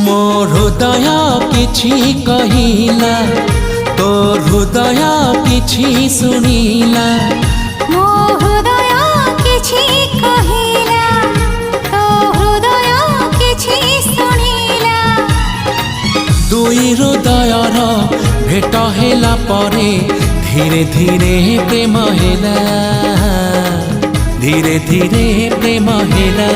ମୋ ହୃଦୟ କିଛି କହିଲା, ତୋ ହୃଦୟ କିଛି ଶୁଣିଲା। ମୋ ହୃଦୟ କିଛି କହିଲା, ତୋ ହୃଦୟ କିଛି ଶୁଣିଲା। ଦୁଇ ହୃଦୟର ଭେଟ ହେଲା ପରେ ଧୀରେ ଧୀରେ ପ୍ରେମ ହେଲା, ଧୀରେ ଧୀରେ ପ୍ରେମ ହେଲା।